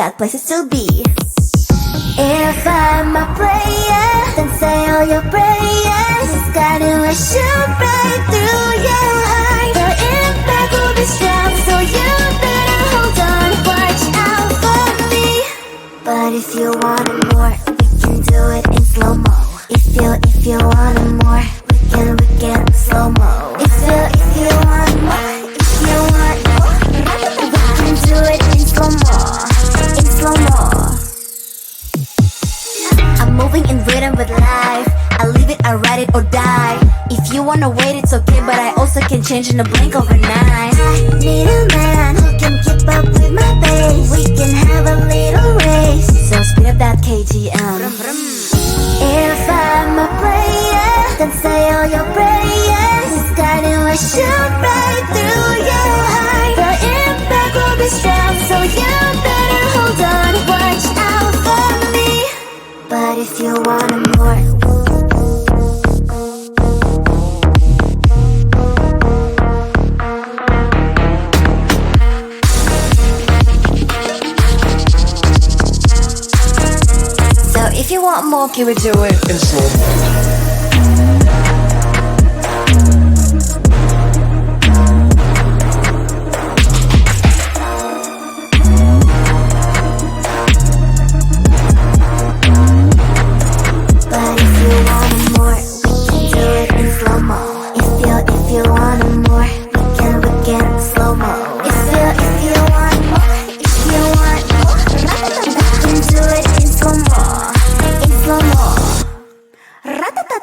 got places to be. If I'm a player, then say all your prayers. It's gotta shoot right through your heart. The impact will be strong, so you better hold on. Watch out for me. But if you want it more, we can do it in slow-mo. If you want it more, we can slow-mo. If you want more, if you want more, we can do it in slow-mo, in slow-mo. I'm moving in rhythm with life. I live it, I ride it or die. If you wanna wait, it's okay, but I also can change in a blink overnight. I need a man who can keep up with my pace. We can have a little race, so speed up that KTM. If I'm a player, then say all your prayers. It's gotta shoot right through your heart. The impact will be strong, so you better hold on. Watch out for me. But if you want it more, so if you want more, can we do it in slow-mo? Ratata.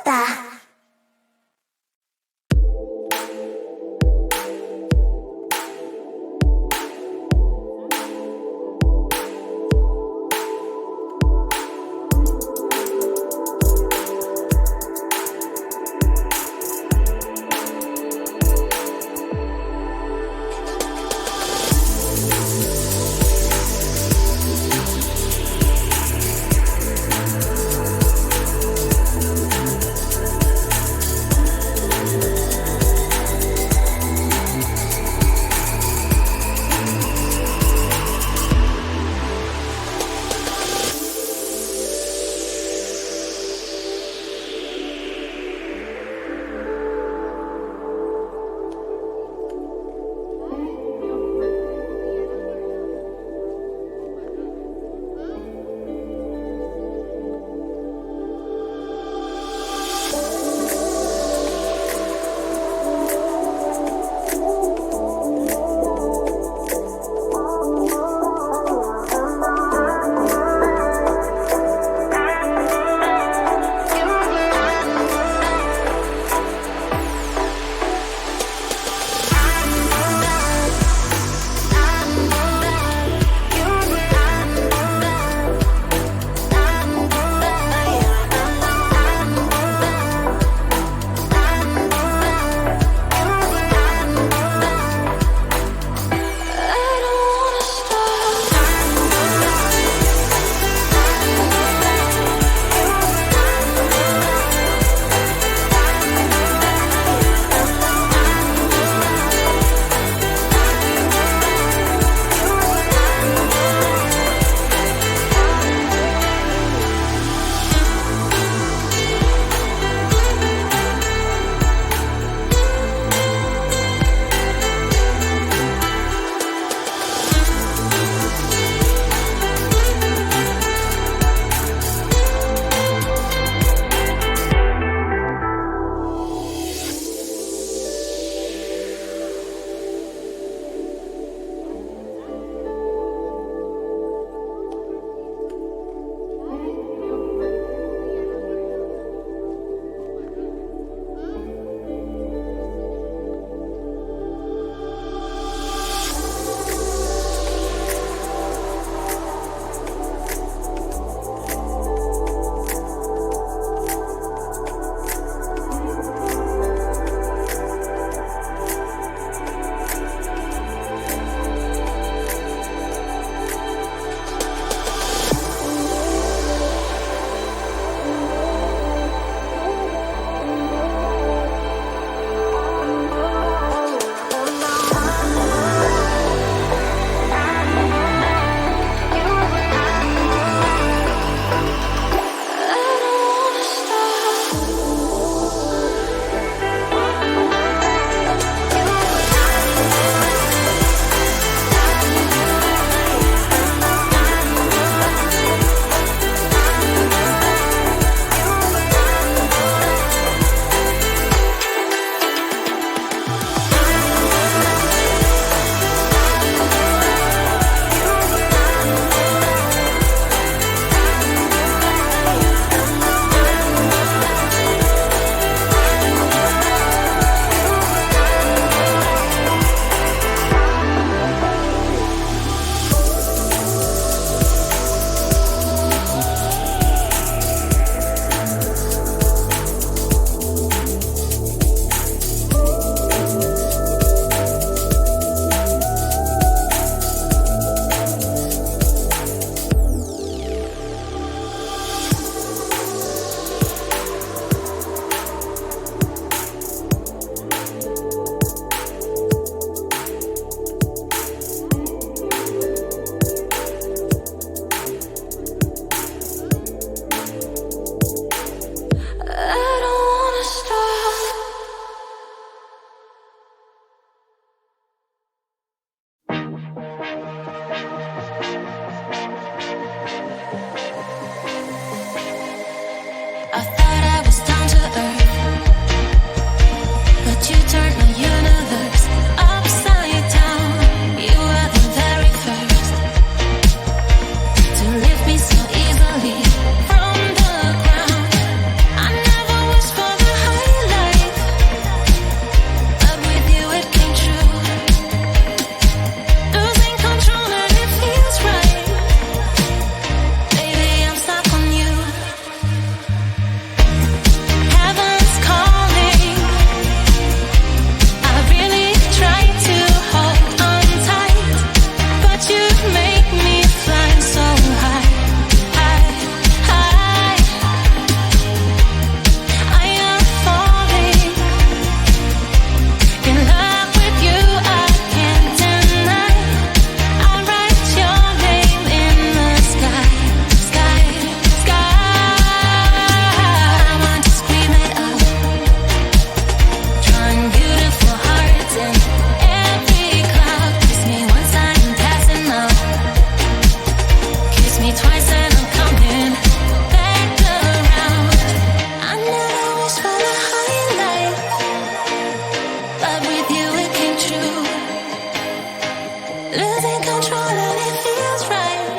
losing control and it feels right.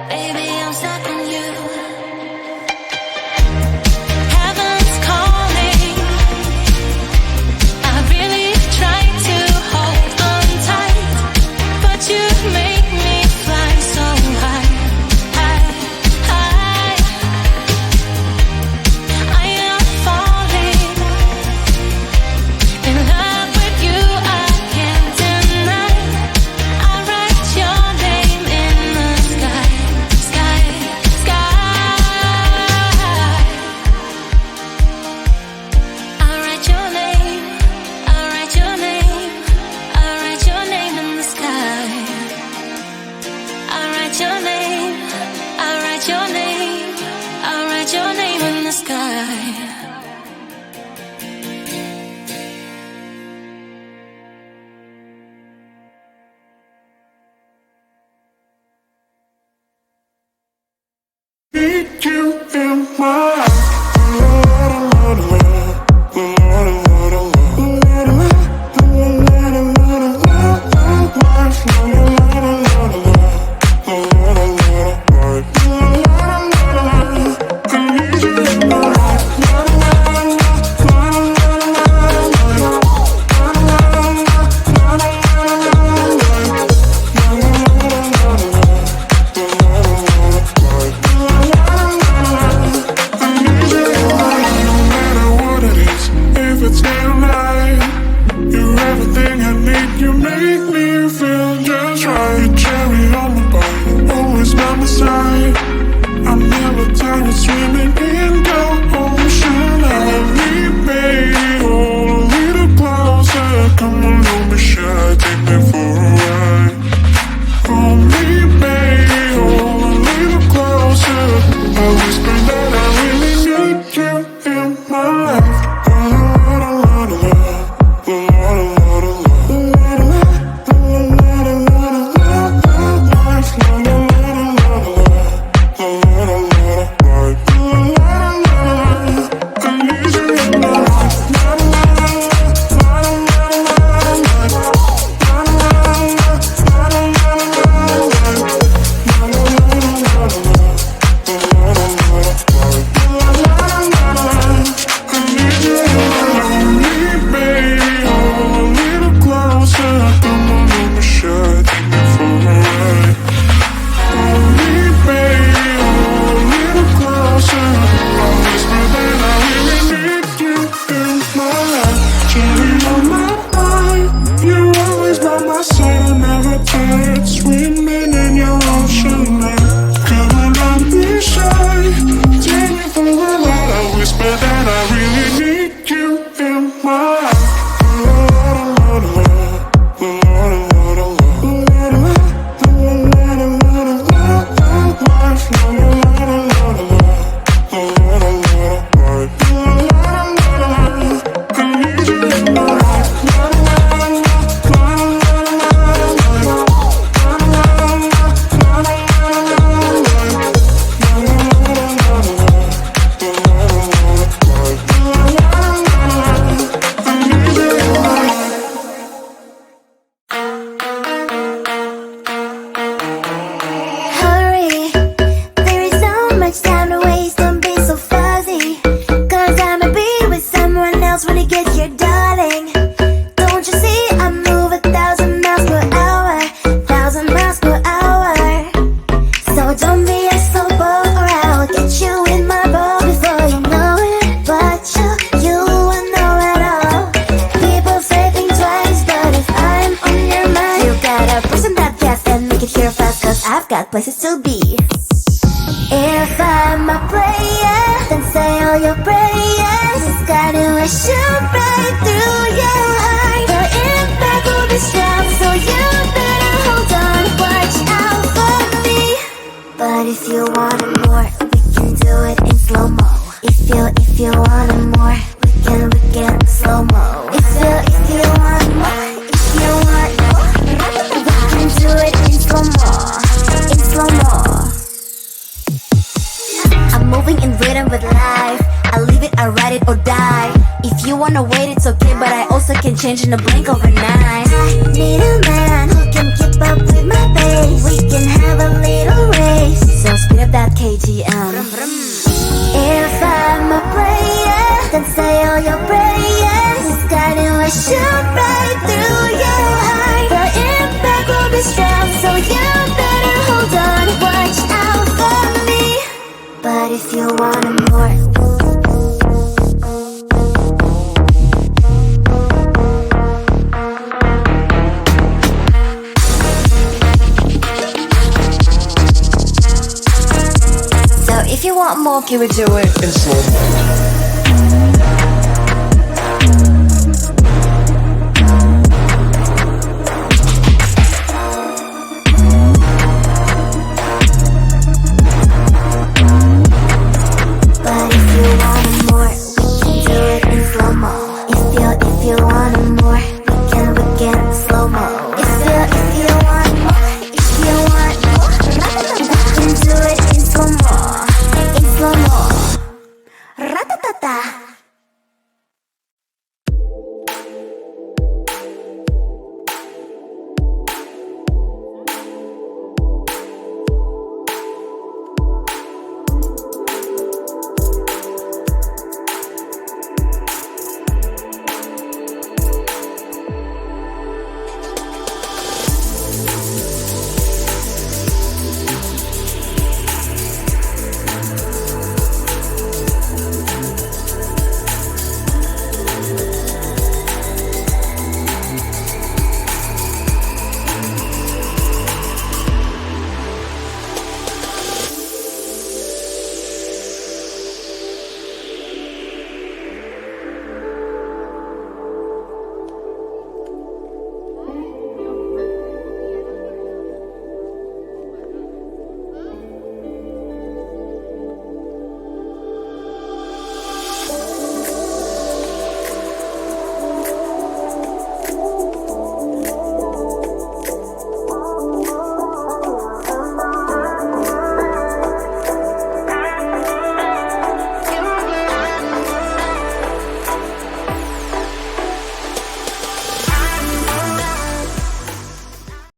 Baby, I'm stuck on you. Heaven's calling. I really try to hold on tight, but you make me fly so high, high, high. I am falling in love with you. I can't deny. I write your name in the sky, sky, sky. I write your name. I write your name. I write your name in the sky. I write your name. I write your name. I write your name in the sky. Need you in my life. You make me feel just right. You cherry on my body, always by my side. I'm never tired swimming in the ocean. Love me, baby, hold a little closer. Come on, don't be shy, take me for a ride. Hold me, baby, hold a little closer. I whisper that I really need you in my life. Places to be. If I'm a player, then say all your prayers. It's gotta shoot right through your heart. The impact will be strong, so you better hold on. Watch out for me. But if you want it more, we can do it in slow-mo. If you want it more, we can slow-mo. If you want more, we can do it in slow-mo. I'm moving in rhythm with life. I leave it, I ride it or die. If you wanna wait, it's okay, but I also can change in a blink overnight. I need a man who if you want more. So if you want more, give it to it in slow mo.